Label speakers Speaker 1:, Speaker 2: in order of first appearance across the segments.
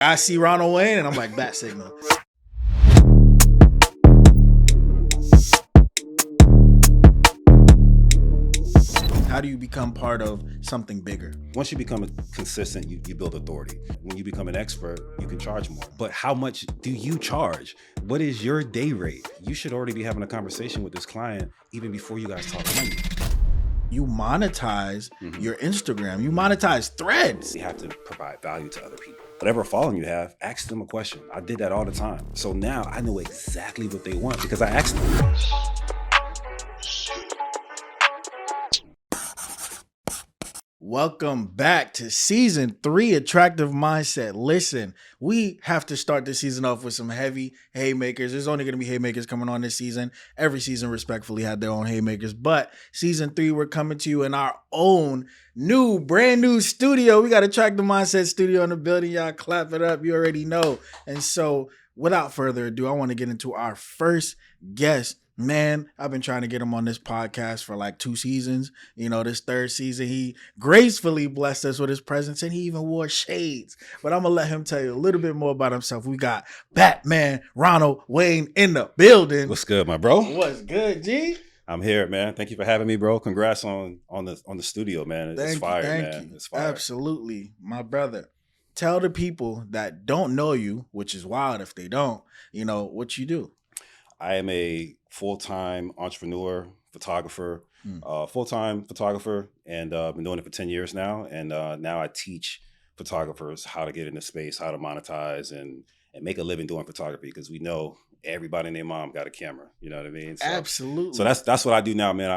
Speaker 1: I see Ronald Wayne and I'm like, bat signal. How do you become part of something bigger?
Speaker 2: Once you become consistent, you build authority. When you become an expert, you can charge more. But how much do you charge? What is your day rate? You should already be having a conversation with this client even before you guys talk money.
Speaker 1: You monetize your Instagram. You monetize Threads.
Speaker 2: You have to provide value to other people. Whatever following you have, ask them a question. I did that all the time. So now I know exactly what they want because I asked them.
Speaker 1: Welcome back to season 3, Attractive Mindset. Listen, we have to start this season off with some heavy haymakers. There's only going to be haymakers coming on this season. Every season respectfully had their own haymakers, but season 3, we're coming to you in our own brand new studio. We got Attractive Mindset studio in the building. Y'all clap it up. You already know. And so without further ado, I want to get into our first guest. Man, I've been trying to get him on this podcast for like 2 seasons. You know, this 3rd season, he gracefully blessed us with his presence and he even wore shades. But I'm going to let him tell you a little bit more about himself. We got Batman Ronald Wayne in the building.
Speaker 2: What's good, my bro?
Speaker 1: What's good, G?
Speaker 2: I'm here, man. Thank you for having me, bro. Congrats on the studio, man. It's fire, man. It's fire.
Speaker 1: Absolutely, my brother. Tell the people that don't know you, which is wild if they don't, you know, what you do.
Speaker 2: I am a full-time entrepreneur, photographer, full-time photographer, and been doing it for 10 years now. And now I teach photographers how to get into space, how to monetize, and make a living doing photography because we know everybody and their mom got a camera. You know what I mean? So,
Speaker 1: absolutely.
Speaker 2: So that's what I do now, man.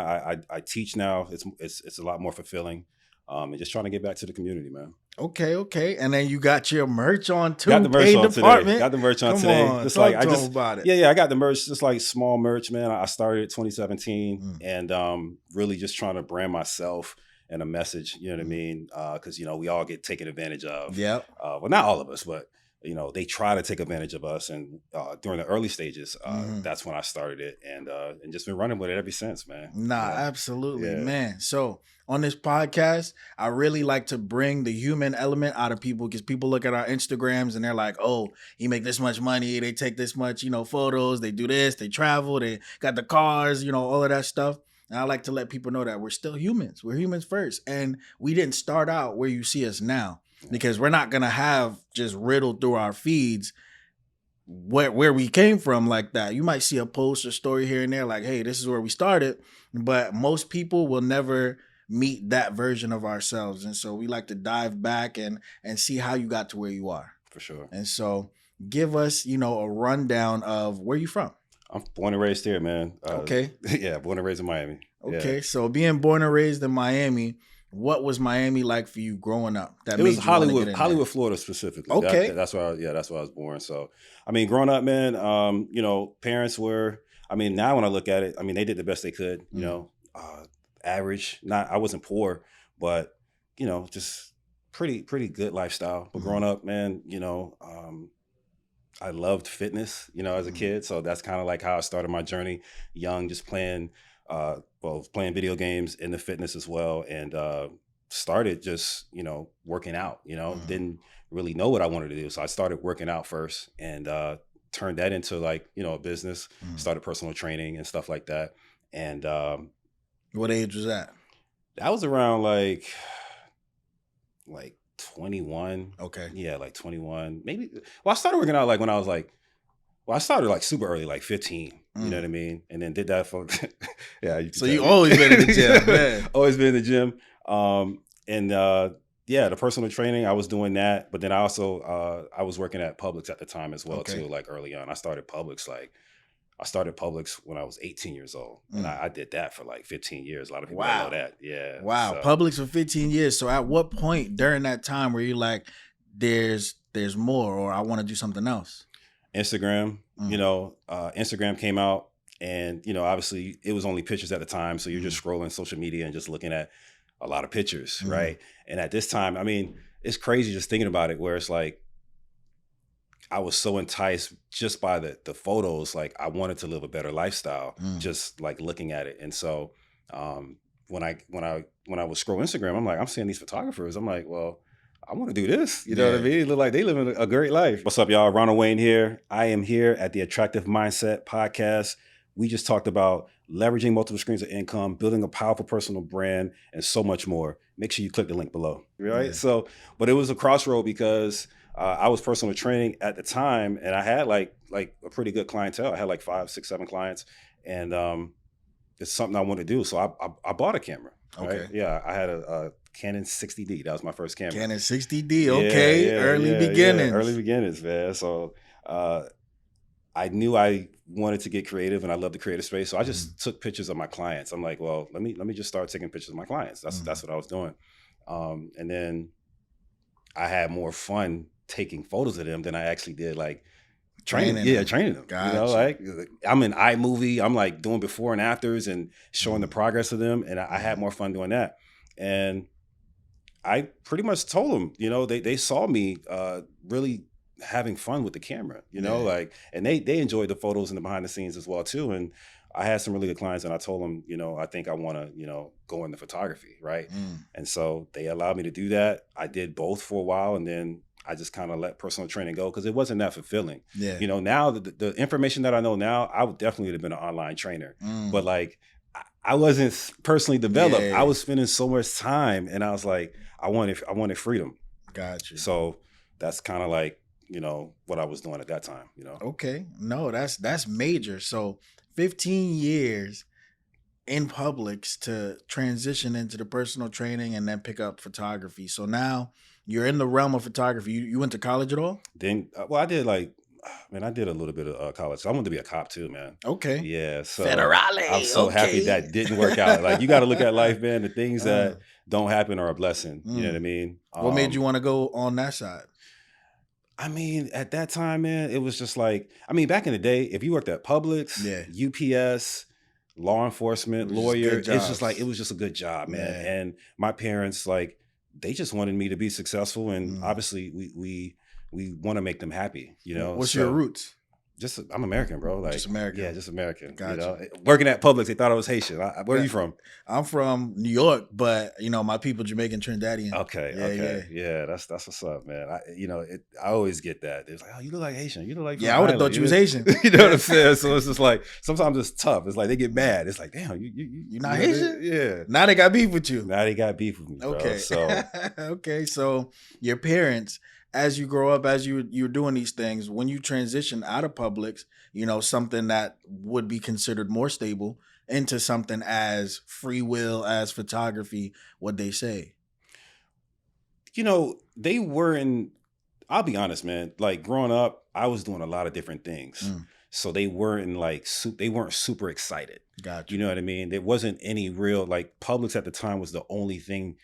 Speaker 2: I teach now. It's a lot more fulfilling, and just trying to get back to the community, man.
Speaker 1: Okay. And then you got your merch on too.
Speaker 2: Got the merch on today. Got the merch on today.
Speaker 1: Just like I just about it.
Speaker 2: Yeah. I got the merch, just like small merch, man. I started 2017 and really just trying to brand myself and a message. You know what I mean? Because we all get taken advantage of.
Speaker 1: Yeah.
Speaker 2: Well, not all of us, but they try to take advantage of us. And during the early stages, that's when I started it, and just been running with it ever since, man.
Speaker 1: Absolutely, man. So on this podcast, I really like to bring the human element out of people because people look at our Instagrams and they're like, oh, he make this much money. They take this much, photos. They do this. They travel. They got the cars, all of that stuff. And I like to let people know that we're still humans. We're humans first. And we didn't start out where you see us now because we're not going to have just riddled through our feeds where we came from like that. You might see a post or story here and there like, hey, this is where we started. But most people will never meet that version of ourselves. And so we like to dive back and see how you got to where you are.
Speaker 2: For sure.
Speaker 1: And so give us, a rundown of where you from.
Speaker 2: I'm born and raised here, man.
Speaker 1: Okay.
Speaker 2: Yeah, born and raised in Miami.
Speaker 1: Okay, so being born and raised in Miami, what was Miami like for you growing up?
Speaker 2: It was Hollywood, Florida specifically.
Speaker 1: Okay.
Speaker 2: That's where I was born. So, growing up, man, parents were, now when I look at it, they did the best they could, average. I wasn't poor, but, just pretty good lifestyle. But growing up, man, I loved fitness, as a kid. So that's kind of like how I started my journey young, just playing video games in the fitness as well. And started just, working out, didn't really know what I wanted to do. So I started working out first and turned that into like, a business, started personal training and stuff like that. And
Speaker 1: what age was that?
Speaker 2: That was around like 21.
Speaker 1: Okay.
Speaker 2: Yeah, like 21. Maybe. Well, I started working out like when I was I started like super early, like 15. You know what I mean? And then did that for
Speaker 1: So you always been in the gym, man.
Speaker 2: Always been in the gym. The personal training, I was doing that. But then I also I was working at Publix at the time as well too, like early on. I started Publix when I was 18 years old. And I did that for like 15 years. A lot of people don't know that. Yeah.
Speaker 1: Wow. So. Publix for 15 years. So at what point during that time were you like, there's more, or I want to do something else?
Speaker 2: Instagram, Instagram came out and, obviously it was only pictures at the time. So you're just scrolling social media and just looking at a lot of pictures. Right. And at this time, it's crazy just thinking about it where it's like, I was so enticed just by the photos. Like I wanted to live a better lifestyle, just like looking at it. And so when I was scrolling Instagram, I'm like, I'm seeing these photographers. I'm like, well, I want to do this. You know what I mean? It look like they living a great life. What's up, y'all? Ronald Wayne here. I am here at the Attractive Mindset Podcast. We just talked about leveraging multiple streams of income, building a powerful personal brand, and so much more. Make sure you click the link below, right? Yeah. So, but it was a crossroad because I was personal training at the time, and I had like a pretty good clientele. I had like 5, 6, 7 clients, and it's something I want to do. So I bought a camera. Right? Okay. Yeah, I had a Canon 60D. That was my first camera.
Speaker 1: Canon 60D. Okay. Early beginnings.
Speaker 2: Yeah. Early beginnings, man. So I knew I wanted to get creative, and I love the creative space. So I just took pictures of my clients. I'm like, well, let me just start taking pictures of my clients. That's what I was doing. And then I had more fun taking photos of them than I actually did like training them. Gotcha. You know, like I'm in iMovie. I'm like doing before and afters and showing the progress of them, and I had more fun doing that. And I pretty much told them, you know, they saw me really having fun with the camera, you know, like, and they enjoyed the photos and the behind the scenes as well too. And I had some really good clients, and I told them, you know, I think I want to, you know, go into photography, right? And so they allowed me to do that. I did both for a while, and then I just kind of let personal training go because it wasn't that fulfilling. Yeah. You know, now the information that I know now, I would definitely have been an online trainer, but like I wasn't personally developed. Yeah. I was spending so much time, and I was like, I wanted freedom.
Speaker 1: Gotcha.
Speaker 2: So that's kind of like, you know, what I was doing at that time, you know.
Speaker 1: Okay. No, that's major. So 15 years in Publix to transition into the personal training and then pick up photography. So now you're in the realm of photography. You went to college at all?
Speaker 2: Then, well, I did I did a little bit of college. I wanted to be a cop too, man.
Speaker 1: Okay.
Speaker 2: Yeah. So
Speaker 1: Federale.
Speaker 2: I'm so happy that didn't work out. Like, you got to look at life, man. The things that don't happen are a blessing. You know what I mean?
Speaker 1: What made you want to go on that side?
Speaker 2: I mean, at that time, man, it was just like, I mean, back in the day, if you worked at Publix, UPS, law enforcement, lawyer, it's just like, it was just a good job, man. Yeah. And my parents, like, they just wanted me to be successful. And obviously we want to make them happy, you know?
Speaker 1: What's your roots?
Speaker 2: Just, I'm American, bro. Like,
Speaker 1: just American.
Speaker 2: Yeah, just American.
Speaker 1: Gotcha.
Speaker 2: You know? Working at Publix, they thought I was Haitian. Where are you from?
Speaker 1: I'm from New York, but you know, my people Jamaican, Trinidadian.
Speaker 2: Okay. Yeah, that's what's up, man. I always get that. It's like, oh, you look like Haitian. You look like
Speaker 1: I would have thought you was Haitian.
Speaker 2: You know what I'm saying? So it's just like sometimes it's tough. It's like they get mad. It's like, damn,
Speaker 1: you're not Haitian?
Speaker 2: Yeah.
Speaker 1: Now they got beef with you.
Speaker 2: Now they got beef with me. Bro.
Speaker 1: Okay.
Speaker 2: So
Speaker 1: okay. So your parents, as you grow up, as you're doing these things, when you transition out of Publix, you know, something that would be considered more stable into something as free will as photography, what they say?
Speaker 2: You know, they weren't, I'll be honest, man, like growing up, I was doing a lot of different things. So they weren't like, they weren't super excited.
Speaker 1: Gotcha.
Speaker 2: You know what I mean? There wasn't any real, like Publix at the time was the only thing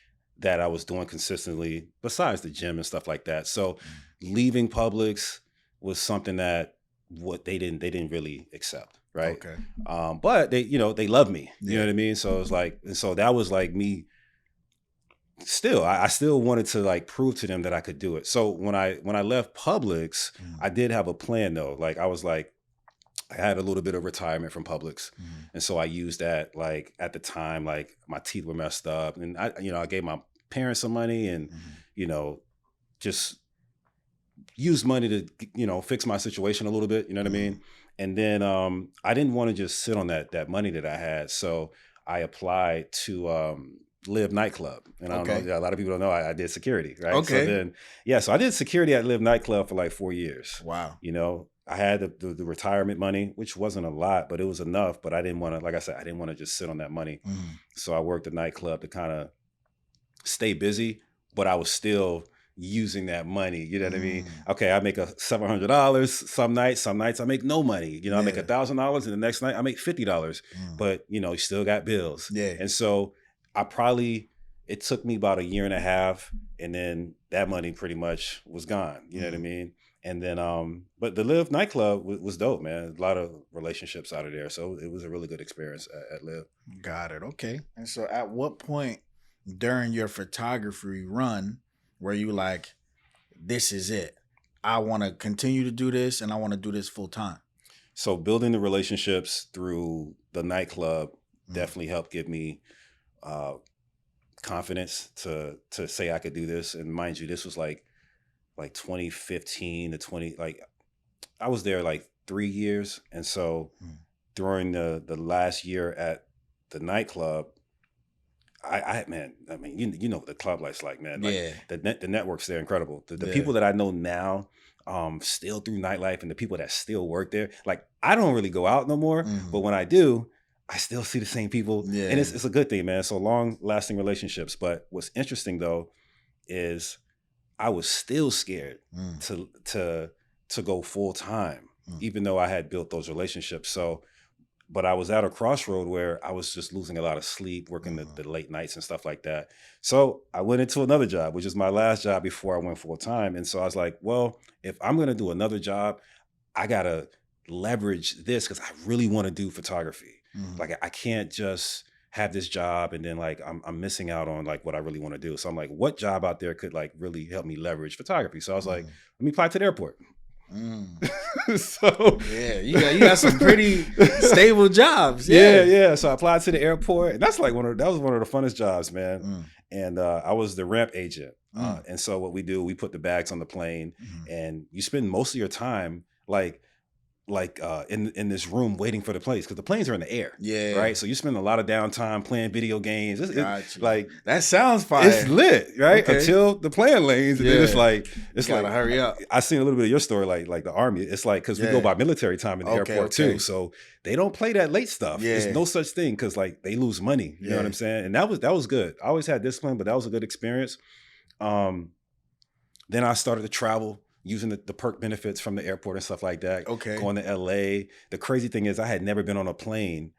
Speaker 2: that I was doing consistently besides the gym and stuff like that. So leaving Publix was something that they didn't really accept. Right.
Speaker 1: Okay.
Speaker 2: But they love me, you know what I mean? So it's like, and so that was like me still, I still wanted to like prove to them that I could do it. So when I left Publix, I did have a plan though. Like I was like, I had a little bit of retirement from Publix. And so I used that, like at the time, like my teeth were messed up, and I gave my parents some money and, just used money to, fix my situation a little bit, you know what I mean? And then I didn't want to just sit on that money that I had. So I applied to Live Nightclub. And I don't know, a lot of people don't know I did security, right?
Speaker 1: Okay.
Speaker 2: So then, so I did security at Live Nightclub for like 4 years.
Speaker 1: Wow.
Speaker 2: You know, I had the retirement money, which wasn't a lot, but it was enough. But I didn't want to, like I said, I didn't want to just sit on that money. So I worked at nightclub to kind of stay busy, but I was still using that money. You know what I mean? Okay, I make $700 some nights. Some nights I make no money. You know, I make $1,000, and the next night I make $50. But you still got bills.
Speaker 1: Yeah.
Speaker 2: And so it took me about 1.5 years, and then that money pretty much was gone. You know what I mean? And then, but the Live nightclub was dope, man. A lot of relationships out of there. So it was a really good experience at Live.
Speaker 1: Got it. Okay. And so at what point during your photography run were you like, this is it? I want to continue to do this, and I want to do this full time.
Speaker 2: So building the relationships through the nightclub definitely helped give me confidence to say I could do this. And mind you, this was like 2015 to 20, like I was there like 3 years. And so during the last year at the nightclub, I man, I mean, you know what the club life's like, man. Like
Speaker 1: Yeah.
Speaker 2: the networks, they're incredible. The
Speaker 1: Yeah.
Speaker 2: people that I know now, still through nightlife, and the people that still work there, like I don't really go out no more, but when I do, I still see the same people.
Speaker 1: Yeah.
Speaker 2: And it's a good thing, man. So long lasting relationships. But what's interesting though is I was still scared to go full time, even though I had built those relationships. So, but I was at a crossroad where I was just losing a lot of sleep, working the late nights and stuff like that. So I went into another job, which is my last job before I went full time. And so I was like, well, if I'm going to do another job, I got to leverage this because I really want to do photography. Like I can't just have this job and then like I'm missing out on like what I really want to do. So I'm like, what job out there could like really help me leverage photography? So I was like, let me apply to the airport. So
Speaker 1: yeah, you got some pretty stable jobs.
Speaker 2: Yeah. So I applied to the airport, and that's like that was one of the funnest jobs, man. And I was the ramp agent. And so what we do, we put the bags on the plane, and you spend most of your time like in this room waiting for the planes because the planes are in the air.
Speaker 1: Yeah.
Speaker 2: Right. So you spend a lot of downtime playing video games. It's like
Speaker 1: that sounds fire.
Speaker 2: It's lit, right? Okay. Until the plane lands, and then it's like
Speaker 1: gotta hurry up.
Speaker 2: I seen a little bit of your story, like the Army. It's like because we go by military time in the airport too, so they don't play that late stuff. There's no such thing because like they lose money. You know what I'm saying? And that was good. I always had discipline, but that was a good experience. Then I started to travel, using the perk benefits from the airport and stuff like that.
Speaker 1: Okay.
Speaker 2: Going to LA. The crazy thing is I had never been on a plane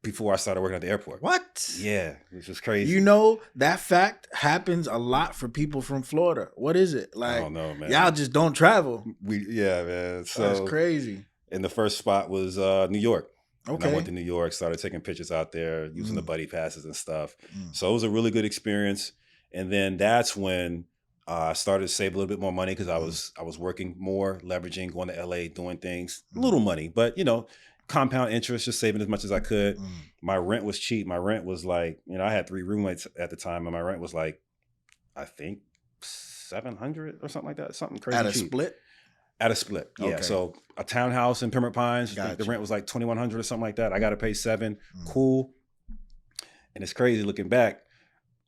Speaker 2: before I started working at the airport.
Speaker 1: What?
Speaker 2: Yeah, which is crazy.
Speaker 1: You know, that fact happens a lot for people from Florida. What is it? Like,
Speaker 2: I don't know, man.
Speaker 1: Y'all just don't travel.
Speaker 2: Yeah, man. So
Speaker 1: that's crazy.
Speaker 2: And the first spot was New York.
Speaker 1: Okay.
Speaker 2: And I went to New York, started taking pictures out there, using the buddy passes and stuff. So it was a really good experience. And then that's when I started to save a little bit more money because I was working more, leveraging, going to LA, doing things, little money, but compound interest, just saving as much as I could. My rent was cheap. My rent was like, I had 3 roommates at the time, and my rent was like, I think $700 or something like that, something crazy.
Speaker 1: At a
Speaker 2: cheap.
Speaker 1: split?
Speaker 2: At a split, yeah. Okay. So a townhouse in Pembroke Pines, the rent was like $2,100 or something like that. I got to pay $7,000. Cool. And it's crazy looking back.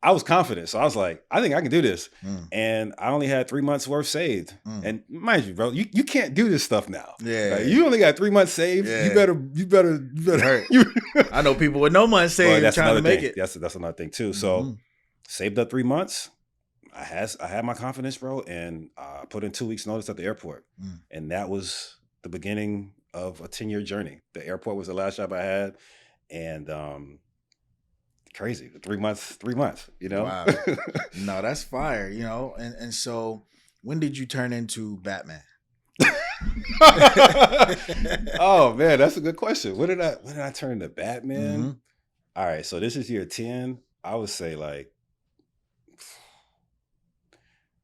Speaker 2: I was confident. So I was like, I think I can do this. And I only had 3 months worth saved. And mind you, bro, you can't do this stuff now.
Speaker 1: Yeah.
Speaker 2: Like, you only got 3 months saved. Yeah. You better.
Speaker 1: I know people with no months saved trying to make it.
Speaker 2: That's another thing too. So saved up 3 months. I had my confidence, bro. And I put in 2 weeks notice at the airport. And that was the beginning of a 10-year journey. The airport was the last job I had. And, crazy. 3 months,
Speaker 1: Wow. No, that's fire, and so when did you turn into Batman?
Speaker 2: Oh man, that's a good question. When did I turn into Batman? All right, so this is year 10. I would say like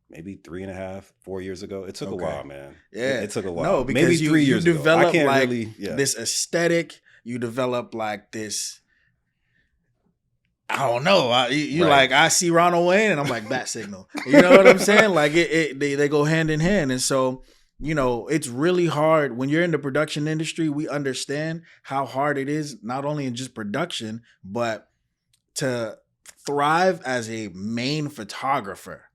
Speaker 2: maybe 3.5, 4 years ago. It took a while, man.
Speaker 1: Yeah.
Speaker 2: It took a while.
Speaker 1: No, because
Speaker 2: maybe 3 years
Speaker 1: you
Speaker 2: ago.
Speaker 1: develop
Speaker 2: I can't
Speaker 1: like
Speaker 2: really,
Speaker 1: this aesthetic. You develop like this. I don't know. I see Ronald Wayne and I'm like, bat signal. You know what I'm saying? Like they go hand in hand. And so, it's really hard when you're in the production industry. We understand how hard it is, not only in just production, but to thrive as a main photographer.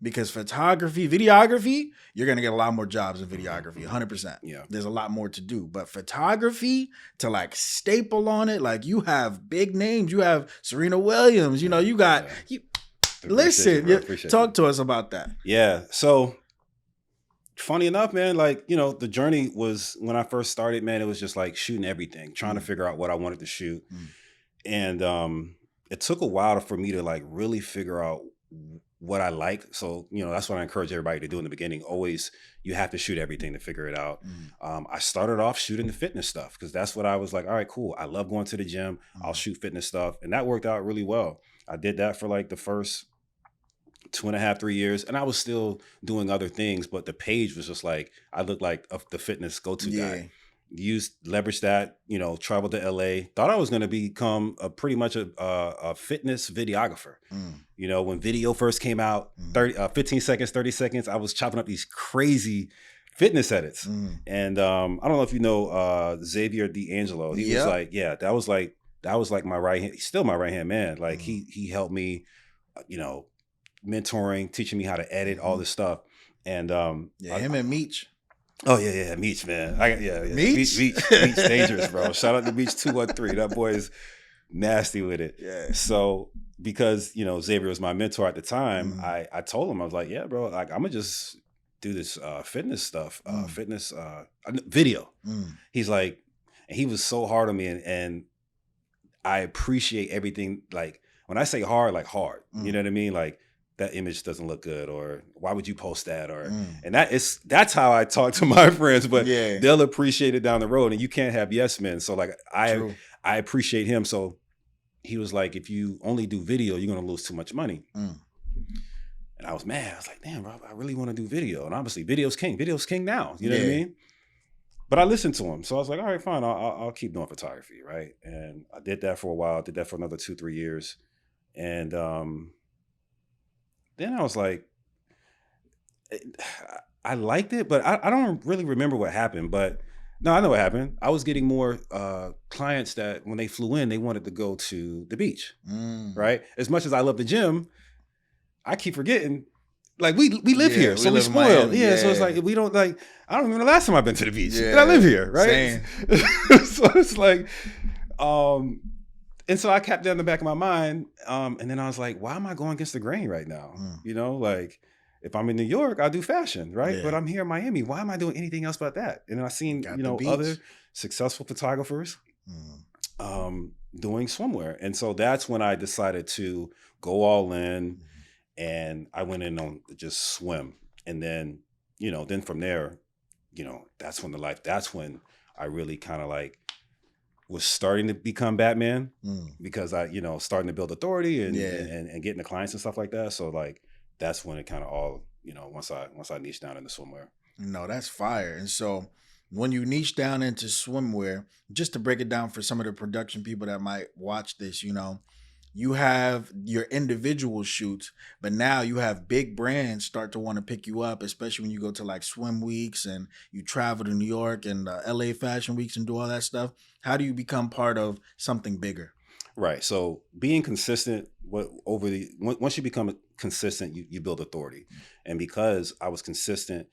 Speaker 1: Because photography, videography, you're going to get a lot more jobs in videography, 100%.
Speaker 2: Yeah.
Speaker 1: There's a lot more to do. But photography, to like staple on it, like you have big names. You have Serena Williams. You got... Listen, talk to us about that.
Speaker 2: Yeah. So, funny enough, man, like, the journey was, when I first started, man, it was just like shooting everything, trying to figure out what I wanted to shoot. And it took a while for me to like really figure out what I like. So, that's what I encourage everybody to do in the beginning. Always, you have to shoot everything to figure it out. I started off shooting the fitness stuff because that's what I was like, all right, cool. I love going to the gym. I'll shoot fitness stuff. And that worked out really well. I did that for like the first 2.5, 3 years. And I was still doing other things, but the page was just like, I looked like the fitness go-to guy. leveraged that, traveled to LA, thought I was going to become pretty much a fitness videographer. When video first came out, 15 seconds, 30 seconds, I was chopping up these crazy fitness edits. And I don't know if you know Xavier D'Angelo. He was like, that was like my right hand, he's still my right hand man. Like he helped me, mentoring, teaching me how to edit, all this stuff. And
Speaker 1: him and Meech.
Speaker 2: Oh yeah, Meech, man.
Speaker 1: Meech?
Speaker 2: Meech dangerous, bro. Shout out to Meech 213. That boy is nasty with it.
Speaker 1: Yeah.
Speaker 2: So because Xavier was my mentor at the time, I told him, I was like, yeah, bro, like I'm gonna just do this fitness stuff, fitness video. He's like, and he was so hard on me, and I appreciate everything. Like when I say hard, like hard. You know what I mean? Like that image doesn't look good, or why would you post that? Or and that's how I talk to my friends, but they'll appreciate it down the road, and you can't have yes men. So like I appreciate him. So he was like, if you only do video, you're gonna lose too much money. And I was mad. I was like, damn, bro, I really want to do video. And obviously video's king. Video's king now. You know what I mean? But I listened to him. So I was like, all right, fine. I'll keep doing photography, right? And I did that for a while. I did that for another 2-3 years. And then I was like, I liked it, but I don't really remember what happened. But no, I know what happened. I was getting more clients that when they flew in, they wanted to go to the beach, right? As much as I love the gym, I keep forgetting, like we live here, so we spoiled. So it's like we don't like. I don't remember the last time I've been to the beach. And I live here, right? So it's like, and so I kept that in the back of my mind, and then I was like, why am I going against the grain right now? Like if I'm in New York, I'll do fashion, right? But I'm here in Miami. Why am I doing anything else but that? And then I seen other successful photographers doing swimwear, and so that's when I decided to go all in. And I went in on just swim. And then, then from there, that's when I really kind of like was starting to become Batman because I, starting to build authority and getting the clients and stuff like that. So like, that's when it kind of all, once I niched down into swimwear.
Speaker 1: No, that's fire. And so when you niche down into swimwear, just to break it down for some of the production people that might watch this, you have your individual shoots, but now you have big brands start to want to pick you up, especially when you go to like swim weeks and you travel to New York and LA fashion weeks and do all that stuff. How do you become part of something bigger?
Speaker 2: Right. So being consistent, once you become consistent, you build authority. And because I was consistent,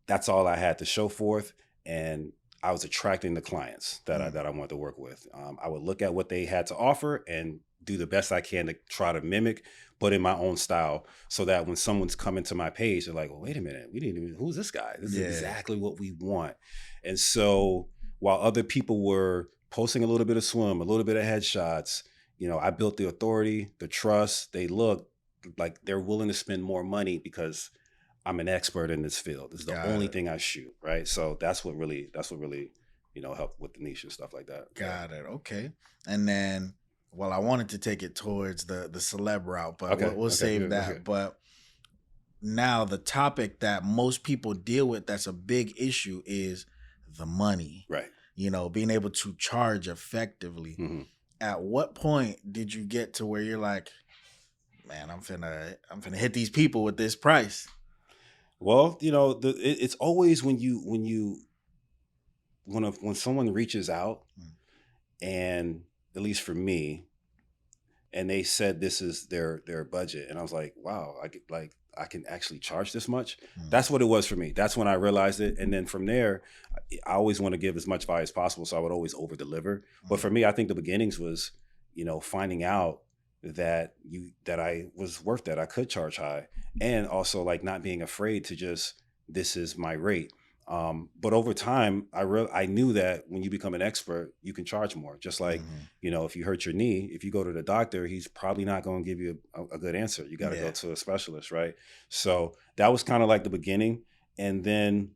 Speaker 2: that's all I had to show forth. And I was attracting the clients that I wanted to work with. I would look at what they had to offer and do the best I can to try to mimic, but in my own style, so that when someone's coming to my page, they're like, well, wait a minute, who's this guy? This is exactly what we want. And so while other people were posting a little bit of swim, a little bit of headshots, I built the authority, the trust. They look like they're willing to spend more money because I'm an expert in this field. This is the only thing I shoot, right? So that's what really, helped with the niche and stuff like that.
Speaker 1: Got it. Okay. And then, well, I wanted to take it towards the celeb route, but we'll save that. Okay. But now the topic that most people deal with that's a big issue is the money.
Speaker 2: Right.
Speaker 1: Being able to charge effectively. At what point did you get to where you're like, man, I'm finna hit these people with this price?
Speaker 2: Well, it's always when someone reaches out, and at least for me, and they said this is their budget, and I was like, wow, I can actually charge this much. That's what it was for me. That's when I realized it, and then from there, I always want to give as much value as possible, so I would always over deliver. But for me, I think the beginnings was, finding out that I was worth that. I could charge high, and also like not being afraid to just, this is my rate. But over time, I knew that when you become an expert, you can charge more. Just like, if you hurt your knee, if you go to the doctor, he's probably not going to give you a good answer. You got to go to a specialist, right? So that was kind of like the beginning. And then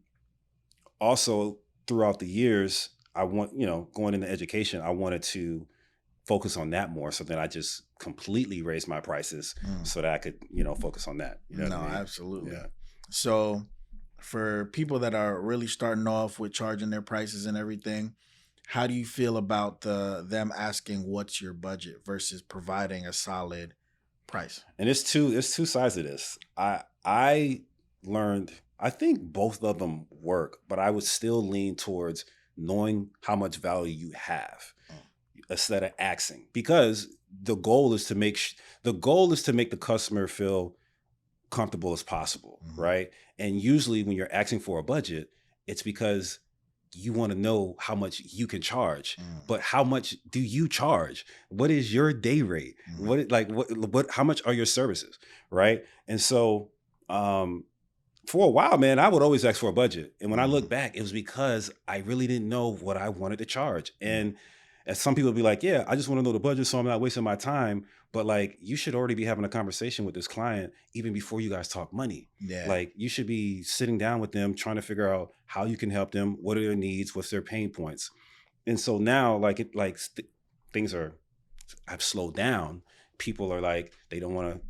Speaker 2: also throughout the years, going into education, I wanted to focus on that more. So then I just completely raised my prices so that I could, focus on that.
Speaker 1: Absolutely. Yeah. So for people that are really starting off with charging their prices and everything, how do you feel about them asking what's your budget versus providing a solid price?
Speaker 2: And it's two sides of this. I learned, I think both of them work, but I would still lean towards knowing how much value you have instead of asking, because the goal is to make the customer feel comfortable as possible, right? And usually when you're asking for a budget, it's because you want to know how much you can charge. But how much do you charge? What is your day rate? What how much are your services, right? And so for a while, man, I would always ask for a budget. And when I look back, it was because I really didn't know what I wanted to charge. And as some people be like, yeah, I just want to know the budget so I'm not wasting my time. But like, you should already be having a conversation with this client even before you guys talk money.
Speaker 1: Yeah.
Speaker 2: Like, you should be sitting down with them, trying to figure out how you can help them. What are their needs? What's their pain points? And so now, things have slowed down. People are like, they don't want to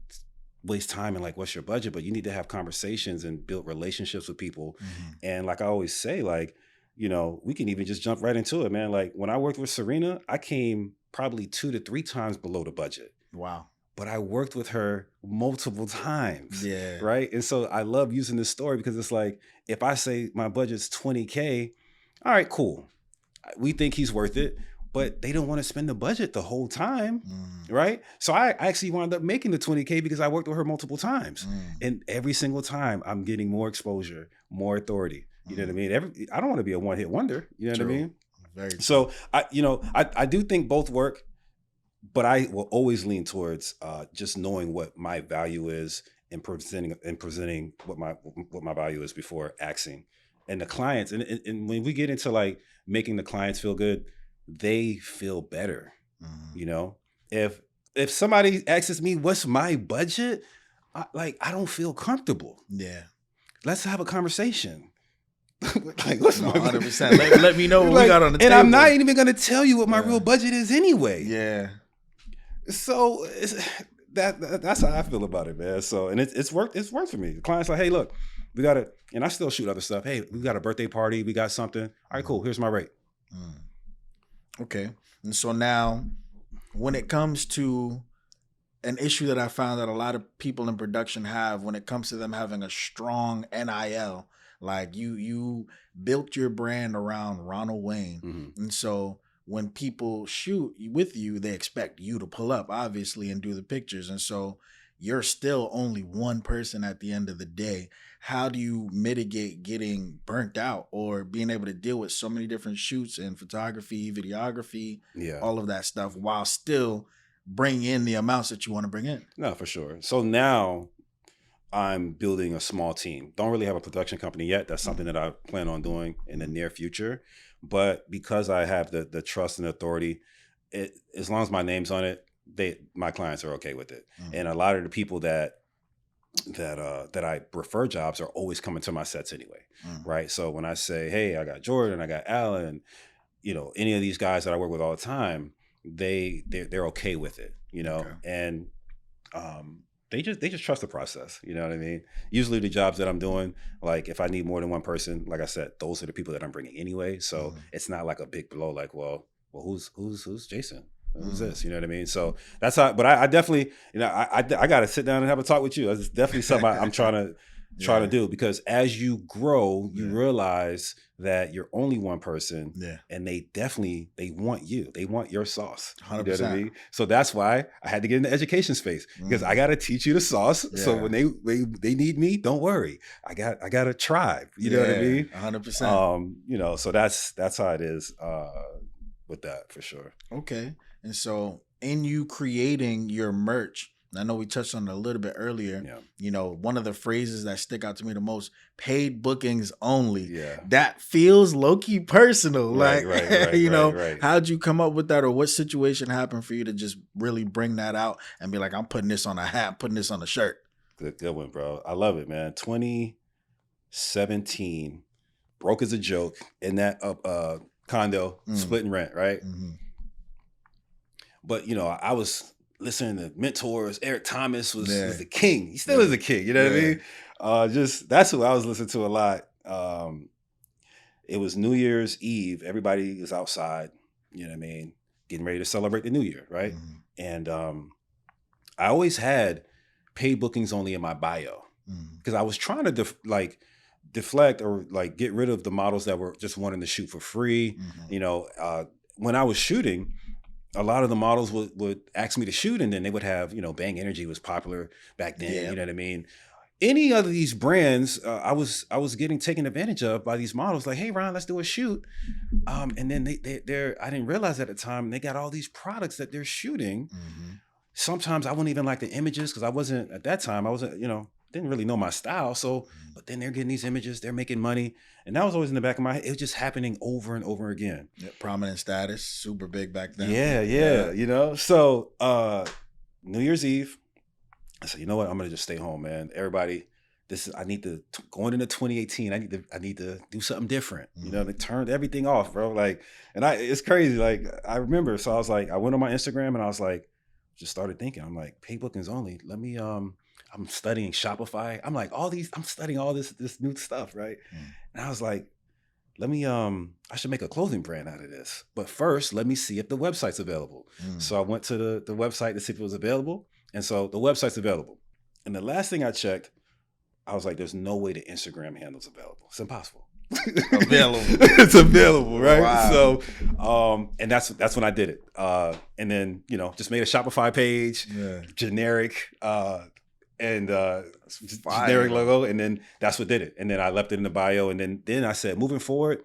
Speaker 2: waste time and like, what's your budget? But you need to have conversations and build relationships with people. And like I always say, like, you know, we can even just jump right into it, man. Like, when I worked with Serena, I came probably 2 to 3 times below the budget.
Speaker 1: Wow.
Speaker 2: But I worked with her multiple times.
Speaker 1: Yeah.
Speaker 2: Right. And so I love using this story because it's like, if I say my budget's $20K, all right, cool. We think he's worth it, but they don't want to spend the budget the whole time. Right. So I actually wound up making the $20K because I worked with her multiple times. And every single time I'm getting more exposure, more authority. You know what I mean? I don't want to be a one-hit wonder. You know what I mean?
Speaker 1: Very true.
Speaker 2: So I do think both work, but I will always lean towards just knowing what my value is and presenting what my value is before asking. And the clients, and when we get into like making the clients feel good, they feel better. You know, if somebody asks me what's my budget, I don't feel comfortable.
Speaker 1: Yeah.
Speaker 2: Let's have a conversation.
Speaker 1: Like, listen, 100%. Let me know what we got on the table.
Speaker 2: And I'm not even going to tell you what my real budget is anyway.
Speaker 1: Yeah.
Speaker 2: So that's how I feel about it, man. So, and it's worked. It's worked for me. The client's like, hey, look, we got to, and I still shoot other stuff. Hey, we got a birthday party. We got something. All right, cool. Here's my rate.
Speaker 1: Okay. And so now, when it comes to an issue that I found that a lot of people in production have when it comes to them having a strong NIL, like you built your brand around Ronald Wayne. And so when people shoot with you, they expect you to pull up, obviously, and do the pictures. And so you're still only one person at the end of the day. How do you mitigate getting burnt out or being able to deal with so many different shoots and photography, videography, all of that stuff, while still bring in the amounts that you want to bring in?
Speaker 2: No, for sure. So now I'm building a small team. Don't really have a production company yet. That's something that I plan on doing in the near future. But because I have the trust and authority, as long as my name's on it, my clients are okay with it. And a lot of the people that I refer jobs are always coming to my sets anyway, right? So when I say, hey, I got Jordan, I got Alan, you know, any of these guys that I work with all the time, they're okay with it, you know, and they just trust the process. You know what I mean? Usually the jobs that I'm doing, like if I need more than one person, like I said, those are the people that I'm bringing anyway. So it's not like a big blow. Like, well, who's Jason? Who's this? You know what I mean? So that's how. But I definitely, you know, I got to sit down and have a talk with you. That's definitely something I'm trying to do, because as you grow, you realize that you're only one person, and they want you. They want your sauce.
Speaker 1: 100%.
Speaker 2: You know what I mean? So that's why I had to get in the education space, because I got to teach you the sauce. So when they need me, don't worry. I got a tribe. You know what I mean?
Speaker 1: 100%.
Speaker 2: You know, so that's how it is with that, for sure.
Speaker 1: Okay. And so in you creating your merch, I know we touched on it a little bit earlier. You know, one of the phrases that stick out to me the most, paid bookings only. That feels low-key personal. Right, you know, how'd you come up with that, or what situation happened for you to just really bring that out and be like, I'm putting this on a hat, putting this on a shirt?
Speaker 2: Good one, bro. I love it, man. 2017, broke as a joke in that condo, splitting rent, right? But, you know, I was listening to mentors. Eric Thomas was the king. He still is the king. You know what I mean? Just that's who I was listening to a lot. It was New Year's Eve. Everybody is outside, you know what I mean, getting ready to celebrate the new year, right?
Speaker 1: Mhm.
Speaker 2: And I always had paid bookings only in my bio
Speaker 1: Mhm.
Speaker 2: because I was trying to deflect or like get rid of the models that were just wanting to shoot for free.
Speaker 1: Mhm.
Speaker 2: You know, when I was shooting, a lot of the models would ask me to shoot, and then they would have, you know, Bang Energy was popular back then.
Speaker 1: Yeah.
Speaker 2: You know what I mean? Any of these brands, I was getting taken advantage of by these models. Like, hey, Ron, let's do a shoot. And then they're I didn't realize at the time they got all these products that they're shooting.
Speaker 1: Mhm.
Speaker 2: Sometimes I wouldn't even like the images because I wasn't at that time. I wasn't, you know, didn't really know my style. So,
Speaker 1: Mhm.
Speaker 2: but then they're getting these images, they're making money, and that was always in the back of my head. It was just happening over and over again.
Speaker 1: Yeah, prominent status, super big back then.
Speaker 2: Yeah, you know. So New Year's Eve, I said, you know what? I'm gonna just stay home, man. Everybody, I need to going into 2018. I need to do something different. You know, they turned everything off, bro. Like, and it's crazy. Like, I remember, so I was like, I went on my Instagram and I was like, just started thinking. I'm like, paid bookings only. Let me I'm studying Shopify. I'm like, I'm studying all this new stuff, right? And I was like, let me I should make a clothing brand out of this. But first, let me see if the website's available. So I went to the website to see if it was available. And so the website's available. And the last thing I checked, I was like, there's no way the Instagram handle's available. It's impossible.
Speaker 1: Available.
Speaker 2: It's available, right?
Speaker 1: Wow.
Speaker 2: So and that's when I did it. And then, you know, just made a Shopify page,
Speaker 1: Yeah.
Speaker 2: generic and
Speaker 1: Fire.
Speaker 2: generic logo, and then that's what did it. And then I left it in the bio, and then I said, moving forward,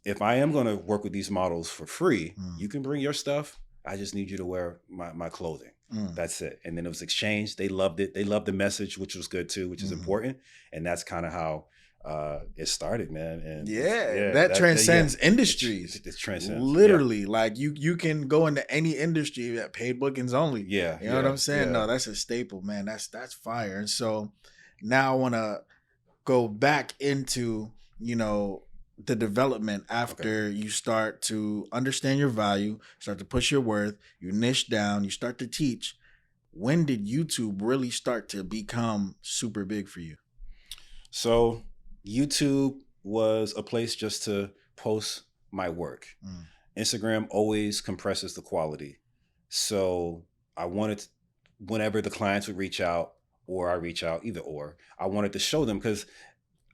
Speaker 2: if I am going to work with these models for free, you can bring your stuff. I just need you to wear my clothing. That's it. And then it was exchanged. They loved it. They loved the message, which was good too, which is important. And that's kind of how it started, man. And
Speaker 1: that transcends industries.
Speaker 2: It transcends.
Speaker 1: Literally, like you can go into any industry at paid bookings only.
Speaker 2: Yeah.
Speaker 1: You know what I'm saying?
Speaker 2: Yeah.
Speaker 1: No, that's a staple, man. That's fire. And so now I want to go back into, you know, the development after you start to understand your value, start to push your worth, you niche down, you start to teach. When did YouTube really start to become super big for you?
Speaker 2: So YouTube was a place just to post my work. Instagram always compresses the quality. So I wanted, whenever the clients would reach out or I reach out, either or, I wanted to show them, because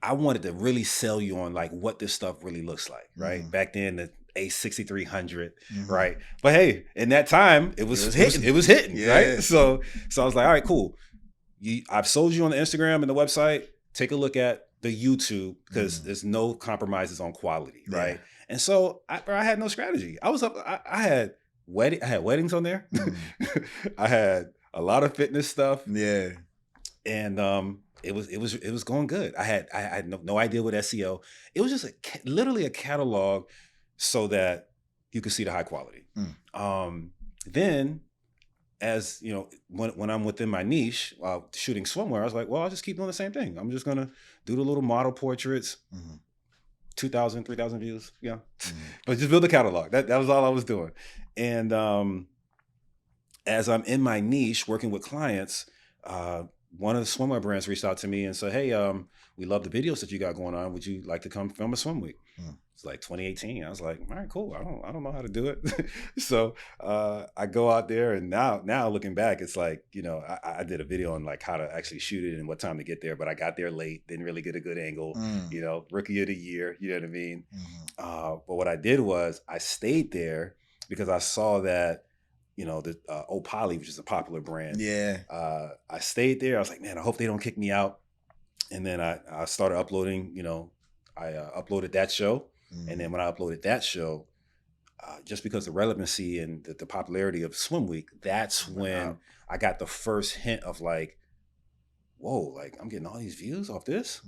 Speaker 2: I wanted to really sell you on like what this stuff really looks like, right? Back then, the A6300, right? But hey, in that time, it was hitting, right? So I was like, all right, cool. I've sold you on the Instagram and the website. Take a look at the YouTube, because there's no compromises on quality, right? And so I had no strategy. I was up. I had weddings on there. I had a lot of fitness stuff.
Speaker 1: Yeah,
Speaker 2: and it was going good. I had no idea what SEO. It was just literally a catalog so that you could see the high quality. Then, as you know, when I'm within my niche, shooting swimwear, I was like, well, I'll just keep doing the same thing. I'm just gonna do the little model portraits, 2,000, 3,000 views, but just build a catalog. That was all I was doing. And as I'm in my niche working with clients, one of the swimwear brands reached out to me and said, hey, we love the videos that you got going on. Would you like to come film a swim week? It's like 2018. I was like, all right, cool. I don't know how to do it. So I go out there, and now looking back, it's like, you know, I did a video on like how to actually shoot it and what time to get there, but I got there late, didn't really get a good angle, you know, rookie of the year, you know what I mean? But what I did was I stayed there because I saw that, you know, the Opoly, which is a popular brand.
Speaker 1: Yeah.
Speaker 2: I stayed there. I was like, man, I hope they don't kick me out. And then I started uploading, you know, I uploaded that show. And then when I uploaded that show, just because the relevancy and the popularity of Swim Week, that's when I got the first hint of like, whoa, like I'm getting all these views off this.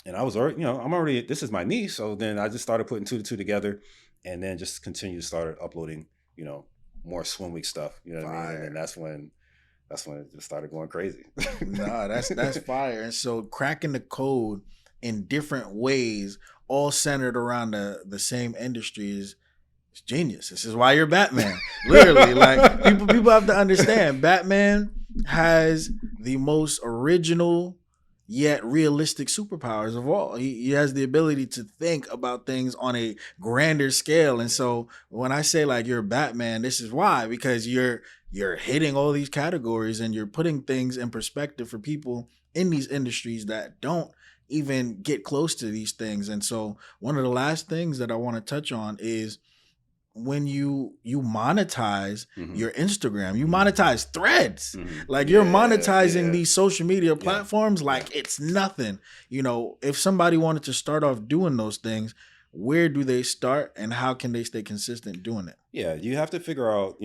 Speaker 2: And I was already, you know, this is my niche. So then I just started putting 2 to 2 together, and then just continued to start uploading, you know, more Swim Week stuff. You know what I mean? And then that's when it just started going crazy.
Speaker 1: Nah, that's fire. And so cracking the code in different ways, all centered around the same industry, is genius. This is why you're Batman. Literally, like people have to understand, Batman has the most original yet realistic superpowers of all. He has the ability to think about things on a grander scale. And so when I say like you're Batman, this is why, because you're hitting all these categories and you're putting things in perspective for people in these industries that don't even get close to these things. And so one of the last things that I want to touch on is when you monetize
Speaker 2: Mhm.
Speaker 1: your Instagram, you monetize threads.
Speaker 2: Mhm.
Speaker 1: Like you're
Speaker 2: Yeah,
Speaker 1: monetizing
Speaker 2: yeah.
Speaker 1: these social media platforms like it's nothing. If somebody wanted to start off doing those things, where do they start and how can they stay consistent doing it?
Speaker 2: Yeah, you have to figure out,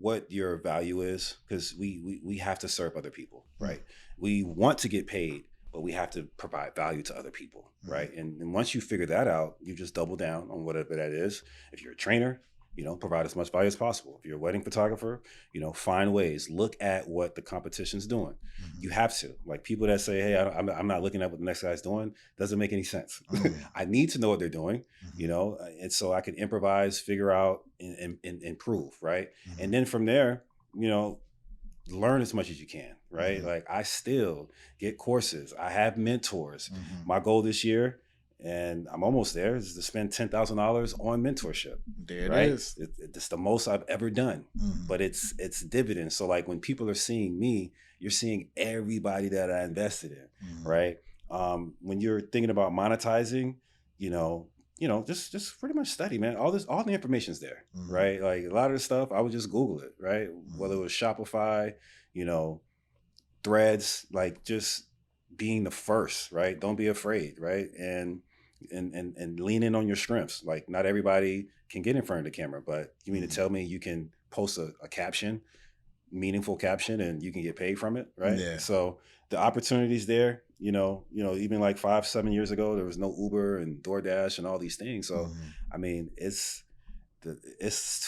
Speaker 2: what your value is because we have to serve other people,
Speaker 1: Mm,
Speaker 2: right? We want to get paid, but we have to provide value to other people,
Speaker 1: mm,
Speaker 2: right? And once you figure that out, you just double down on whatever that is. If you're a trainer, provide as much value as possible. If you're a wedding photographer, find ways. Look at what the competition's doing.
Speaker 1: mhm,
Speaker 2: You have to. Like people that say, "Hey, I'm not looking at what the next guy's doing," doesn't make any sense.
Speaker 1: mm,
Speaker 2: I need to know what they're doing,
Speaker 1: mhm,
Speaker 2: and so I can improvise, figure out, and improve, right? And
Speaker 1: mhm,
Speaker 2: then from there, you know, learn as much as you can, right?
Speaker 1: mhm,
Speaker 2: Like I still get courses. I have mentors.
Speaker 1: mhm.
Speaker 2: My goal this year, and I'm almost there, is to spend $10,000 on mentorship,
Speaker 1: There it
Speaker 2: right?
Speaker 1: is.
Speaker 2: It's the most I've ever done,
Speaker 1: Mhm,
Speaker 2: but it's dividends. So like when people are seeing me, you're seeing everybody that I invested in,
Speaker 1: mhm,
Speaker 2: right? When you're thinking about monetizing, you know, just pretty much study, man. All the information's there,
Speaker 1: mhm,
Speaker 2: right? Like a lot of the stuff, I would just Google it, right? Whether it
Speaker 1: mhm,
Speaker 2: was Shopify, you know, threads, like just being the first, right? Don't be afraid, right? And lean in on your strengths. Like not everybody can get in front of the camera, but you mean to
Speaker 1: mhm.
Speaker 2: tell me you can post a caption, meaningful caption, and you can get paid from it, right?
Speaker 1: Yeah.
Speaker 2: So the opportunities there, even like 5, 7 years ago, there was no Uber and DoorDash and all these things. So
Speaker 1: Mhm.
Speaker 2: I mean, it's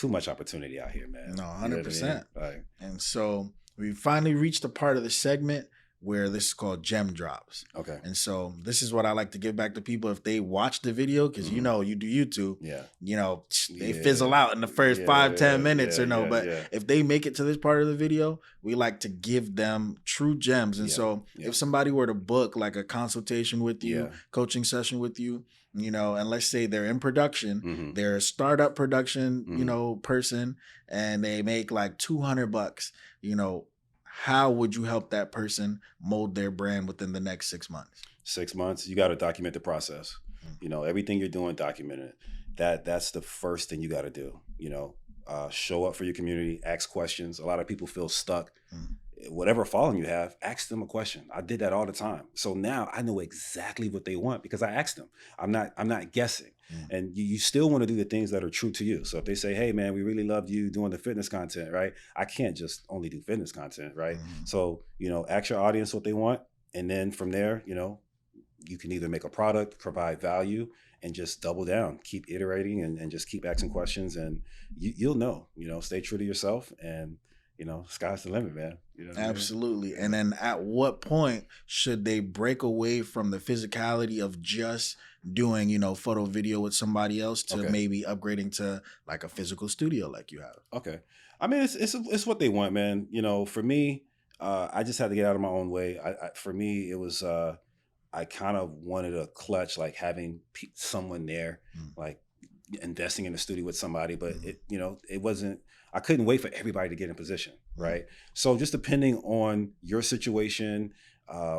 Speaker 2: too much opportunity out here, man.
Speaker 1: No,
Speaker 2: You know what I mean?
Speaker 1: 100%.
Speaker 2: Like,
Speaker 1: And so we finally reached the part of the segment where this is called gem drops.
Speaker 2: okay.
Speaker 1: And so this is what I like to give back to people if they watch the video, because
Speaker 2: Mhm.
Speaker 1: you do YouTube,
Speaker 2: Yeah.
Speaker 1: they
Speaker 2: Yeah.
Speaker 1: fizzle out in the first five,
Speaker 2: Yeah.
Speaker 1: 10 minutes
Speaker 2: Yeah.
Speaker 1: or no.
Speaker 2: Yeah.
Speaker 1: But
Speaker 2: Yeah.
Speaker 1: if they make it to this part of the video, we like to give them true gems. And
Speaker 2: Yeah.
Speaker 1: so
Speaker 2: Yeah.
Speaker 1: if somebody were to book like a consultation with you,
Speaker 2: Yeah.
Speaker 1: coaching session with you, and let's say they're in production,
Speaker 2: Mm-hmm.
Speaker 1: they're a startup production,
Speaker 2: Mm-hmm.
Speaker 1: person, and they make like $200, how would you help that person mold their brand within the next 6 months?
Speaker 2: 6 months, you got to document the process.
Speaker 1: Mm,
Speaker 2: Everything you're doing, document it. That's the first thing you got to do. Show up for your community, ask questions. A lot of people feel stuck.
Speaker 1: mm,
Speaker 2: Whatever following you have, ask them a question. I did that all the time. So now I know exactly what they want because I asked them. I'm not guessing.
Speaker 1: mm,
Speaker 2: And you still want to do the things that are true to you. So if they say, "Hey man, we really loved you doing the fitness content," right? I can't just only do fitness content, right?
Speaker 1: mm,
Speaker 2: So, ask your audience what they want. And then from there, you can either make a product, provide value, and just double down, keep iterating and just keep asking questions. And you'll stay true to yourself and sky's the limit, man. You know what I mean?
Speaker 1: Absolutely.
Speaker 2: Yeah.
Speaker 1: And then at what point should they break away from the physicality of just doing, photo video with somebody else to
Speaker 2: Okay.
Speaker 1: maybe upgrading to like a physical studio like you have?
Speaker 2: Okay. I mean, it's what they want, man. For me, I just had to get out of my own way. For me, it was I kind of wanted a clutch, like having someone there,
Speaker 1: Mm,
Speaker 2: like investing in the studio with somebody, but
Speaker 1: mm,
Speaker 2: it wasn't. I couldn't wait for everybody to get in position,
Speaker 1: mm,
Speaker 2: right? So just depending on your situation,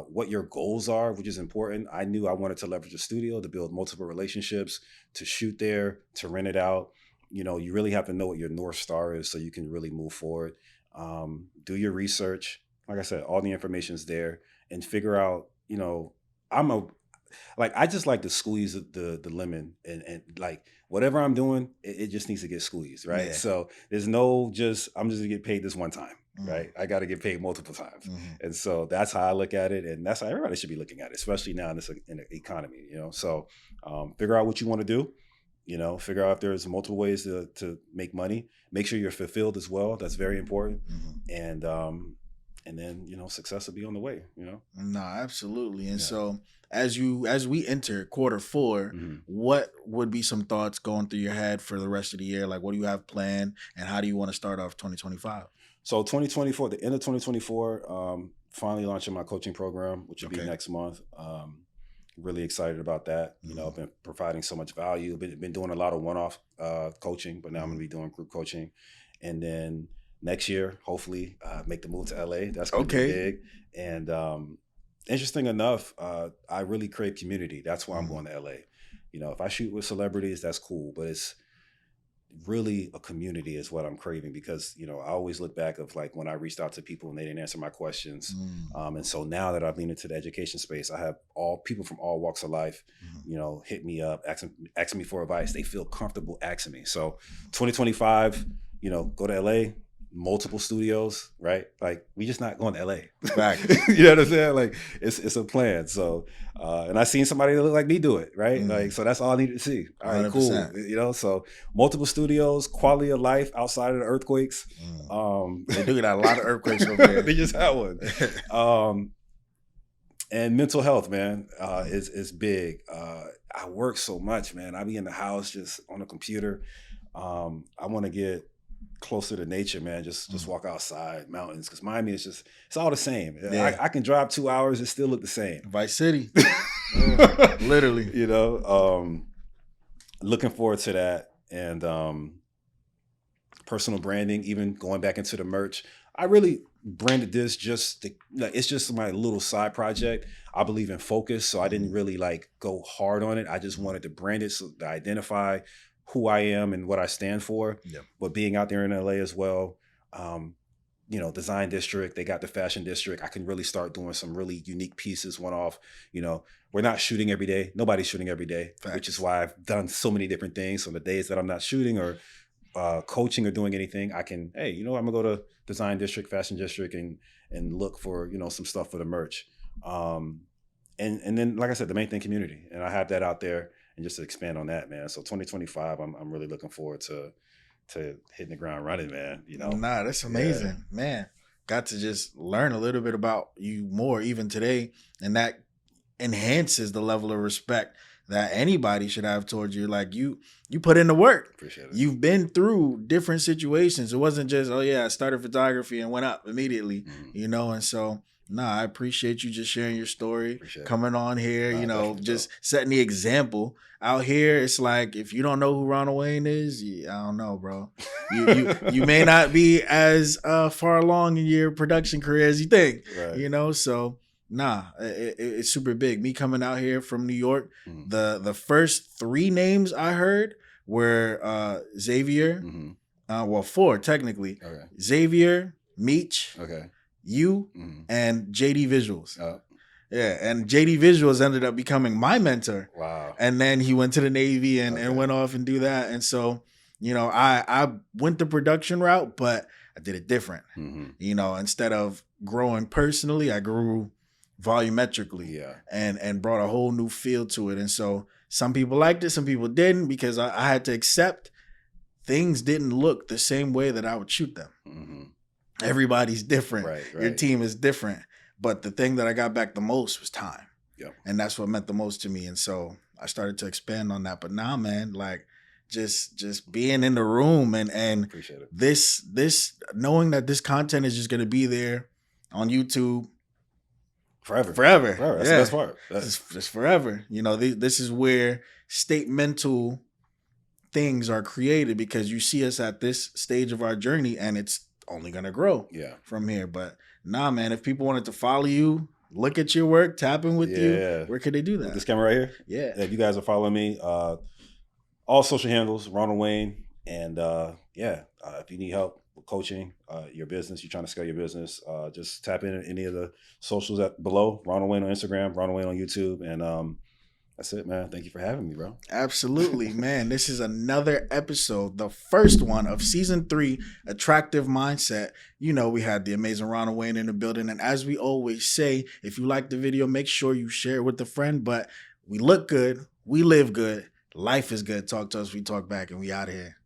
Speaker 2: what your goals are, which is important. I knew I wanted to leverage a studio to build multiple relationships, to shoot there, to rent it out. You really have to know what your North Star is so you can really move forward. Do your research. Like I said, all the information's there and figure out, I'm a like I just like to squeeze the lemon and like whatever I'm doing, it just needs to get squeezed, right?
Speaker 1: yeah.
Speaker 2: So there's no I'm just gonna get paid this one time,
Speaker 1: Mm,
Speaker 2: right? I got to get paid multiple times,
Speaker 1: mhm,
Speaker 2: and so that's how I look at it, and that's how everybody should be looking at it, especially now in the economy, So figure out what you want to do. Figure out if there's multiple ways to make money. Make sure you're fulfilled as well. That's very important,
Speaker 1: mhm.
Speaker 2: and then success will be on the way.
Speaker 1: No, absolutely. And
Speaker 2: Yeah.
Speaker 1: so as we enter quarter 4,
Speaker 2: Mhm.
Speaker 1: what would be some thoughts going through your head for the rest of the year? Like what do you have planned and how do you want to start off 2025?
Speaker 2: So 2024, the end of 2024, finally launching my coaching program, which will be next month. Really excited about that. You know, I've been providing so much value. Been doing a lot of one-off coaching, but now I'm going to be doing group coaching. And then next year, hopefully, make the move to LA. That's going to be big. And interesting enough, I really crave community. That's why I'm going to LA. You know, if I shoot with celebrities, that's cool, but it's really a community is what I'm craving, because, you know, I always look back of like when I reached out to people and they didn't answer my questions. And so now that I've leaned into the education space, I have all people from all walks of life, you know, hit me up, asking me for advice. They feel comfortable asking me. So 2025, you know, go to LA, multiple studios, right? Like, we just not going to LA.
Speaker 1: Right.
Speaker 2: You know what I'm saying? Like, it's a plan. So, and I seen somebody that look like me do it, right? Like, so that's all I needed to see. All right, 100%. Cool. You know, so multiple studios, quality of life outside of the earthquakes.
Speaker 1: They do got a lot of earthquakes over there.
Speaker 2: They just had one. And mental health, man, is big. I work so much, man. I be in the house just on the computer. I want to get closer to nature, man. Just walk outside, mountains, because Miami is just, it's all the same. Yeah. I can drive 2 hours and still look the same.
Speaker 1: Vice City. Literally.
Speaker 2: You know, looking forward to that. And personal branding, even going back into the merch. I really branded this it's just my little side project. I believe in focus, so I didn't really like go hard on it. I just wanted to brand it so to identify who I am and what I stand for. Yeah. But being out there in LA as well, you know, Design District, they got the Fashion District. I can really start doing some really unique pieces, one-off. You know, we're not shooting every day. Nobody's shooting every day. Facts. Which is why I've done so many different things. So the days that I'm not shooting or coaching or doing anything, I can, hey, you know, I'm gonna go to Design District, Fashion District, and look for, you know, some stuff for the merch. And then, like I said, the main thing, community. And I have that out there. And just to expand on that, man. So 2025, I'm really looking forward to hitting the ground running, man. You know,
Speaker 1: nah, that's amazing, man. Got to just learn a little bit about you more even today, and that enhances the level of respect that anybody should have towards you. Like, you put in the work.
Speaker 2: Appreciate it.
Speaker 1: You've been through different situations. It wasn't just, oh yeah, I started photography and went up immediately, you know. And so, I appreciate you just sharing your story, coming on here, you know, just setting the example out here. It's like, if you don't know who Ronald Wayne is, I don't know, bro. You may not be as far along in your production career as you think, you know. So it's super big. Me coming out here from New York, the first 3 names I heard were Xavier, well, 4 technically, Xavier, Meech, you, and JD Visuals. Yeah, and JD Visuals ended up becoming my mentor.
Speaker 2: Wow.
Speaker 1: And then he went to the Navy and went off and do that. And so, you know, I went the production route, but I did it different. You know, instead of growing personally, I grew volumetrically and brought a whole new feel to it. And so some people liked it, some people didn't, because I had to accept things didn't look the same way that I would shoot them. Everybody's different. Right. Your team is different. But the thing that I got back the most was time. Yep. And that's what meant the most to me. And so I started to expand on that. But now, man, like just being in the room and
Speaker 2: appreciate it.
Speaker 1: This knowing that this content is just gonna be there on YouTube forever.
Speaker 2: That's the best part.
Speaker 1: Just forever. You know, this is where statemental things are created, because you see us at this stage of our journey and it's only gonna grow from here. But man, if people wanted to follow you, look at your work, tap in with you, where could they do that?
Speaker 2: This camera right here?
Speaker 1: Yeah.
Speaker 2: If you guys are following me, all social handles, Ronald Wayne. And if you need help with coaching your business, you're trying to scale your business, just tap in any of the socials below. Ronald Wayne on Instagram, Ronald Wayne on YouTube. And that's it, man. Thank you for having me, bro.
Speaker 1: Absolutely, man. This is another episode, the first one of season 3, Attractive Mindset. You know, we had the amazing Ronald Wayne in the building. And as we always say, if you like the video, make sure you share it with a friend. But we look good. We live good. Life is good. Talk to us. We talk back, and we out of here.